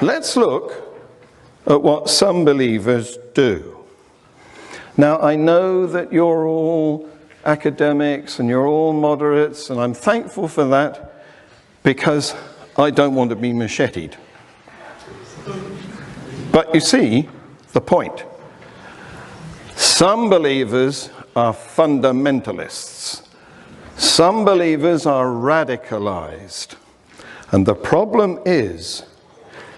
Let's look at what some believers do. Now, I know that you're all academics and you're all moderates, and I'm thankful for that because I don't want to be macheted. But you see the point. Some believers are fundamentalists. Some believers are radicalized. And the problem is,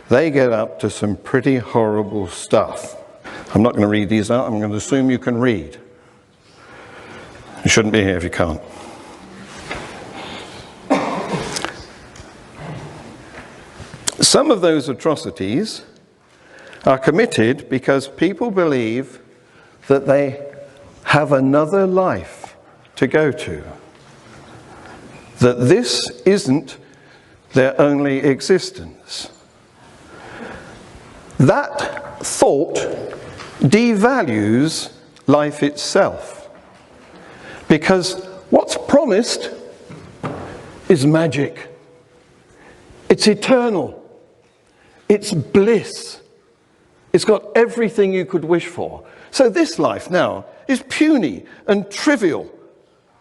they get up to some pretty horrible stuff. I'm not going to read these out. I'm going to assume you can read. You shouldn't be here if you can't. Some of those atrocities are committed because people believe that they have another life to go to. That this isn't their only existence. That thought devalues life itself, because what's promised is magic. It's eternal. It's bliss. It's got everything you could wish for. So this life now is puny and trivial,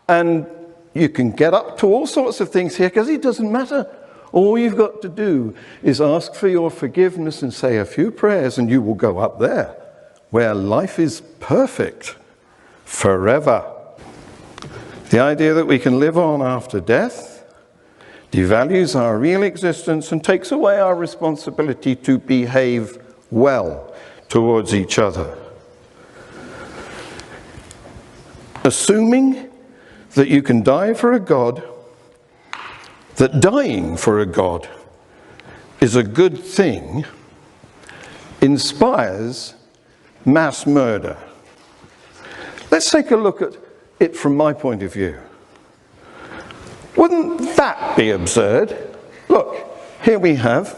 and you can get up to all sorts of things here because it doesn't matter. All you've got to do is ask for your forgiveness and say a few prayers, and you will go up there where life is perfect forever. The idea that we can live on after death devalues our real existence and takes away our responsibility to behave well towards each other. Assuming that you can die for a God, that dying for a God is a good thing, inspires mass murder. Let's take a look at it from my point of view. Wouldn't that be absurd? Look, here we have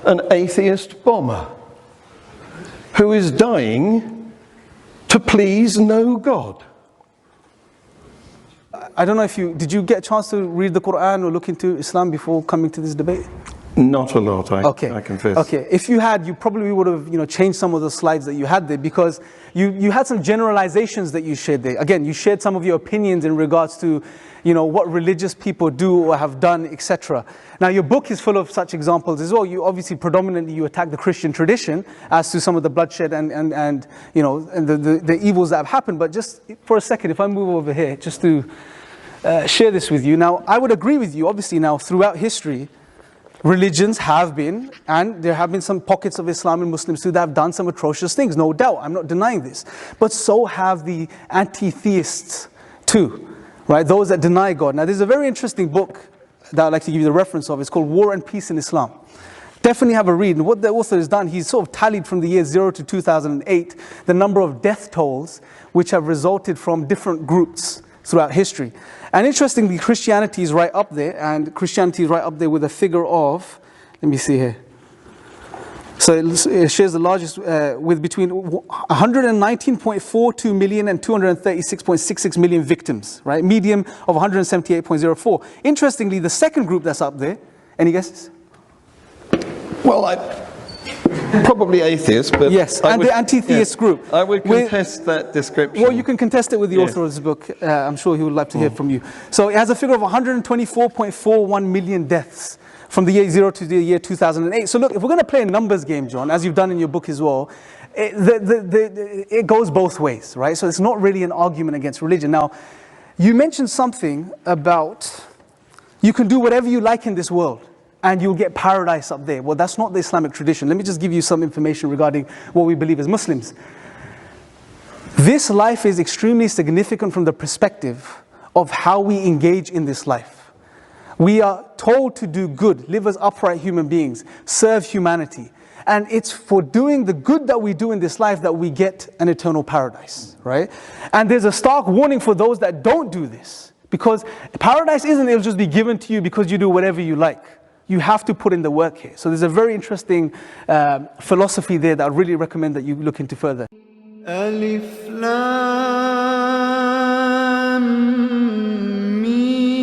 an atheist bomber who is dying to please no God. I don't know if did you get a chance to read the Quran or look into Islam before coming to this debate? Not a lot, I confess. Okay, if you had, you probably would have changed some of the slides that you had there, because you had some generalizations that you shared there. Again, you shared some of your opinions in regards to what religious people do or have done, etc. Now your book is full of such examples as well. You obviously predominantly attack the Christian tradition as to some of the bloodshed and the evils that have happened. But just for a second, if I move over here, just to share this with you. Now I would agree with you, obviously now throughout history, religions have been, and there have been some pockets of Islam and Muslims too that have done some atrocious things, no doubt, I'm not denying this. But so have the anti-theists too, right? Those that deny God. Now there's a very interesting book that I'd like to give you the reference of. It's called War and Peace in Islam. Definitely have a read. And what the author has done, he's sort of tallied from the year 0 to 2008, the number of death tolls which have resulted from different groups throughout history. And interestingly, Christianity is right up there, and Christianity is right up there with a figure of, let me see here. So it shares the largest with between 119.42 million and 236.66 million victims, right? Medium of 178.04. Interestingly, the second group that's up there, any guesses? Well, probably atheist, but yes, and the anti-theist group. I would contest that description. Well, you can contest it with the author of this book. I'm sure he would like to hear from you. So it has a figure of 124.41 million deaths from the year 0 to the year 2008. So look, if we're going to play a numbers game, John, as you've done in your book as well, it goes both ways, right? So it's not really an argument against religion. Now, you mentioned something about you can do whatever you like in this world, and you'll get paradise up there. Well, that's not the Islamic tradition. Let me just give you some information regarding what we believe as Muslims. This life is extremely significant from the perspective of how we engage in this life. We are told to do good, live as upright human beings, serve humanity. And it's for doing the good that we do in this life that we get an eternal paradise, right? And there's a stark warning for those that don't do this. Because paradise it'll just be given to you because you do whatever you like. You have to put in the work here. So there's a very interesting philosophy there that I really recommend that you look into further. ألف لام ميم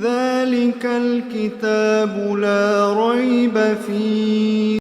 ذلك الكتاب لا ريب فيه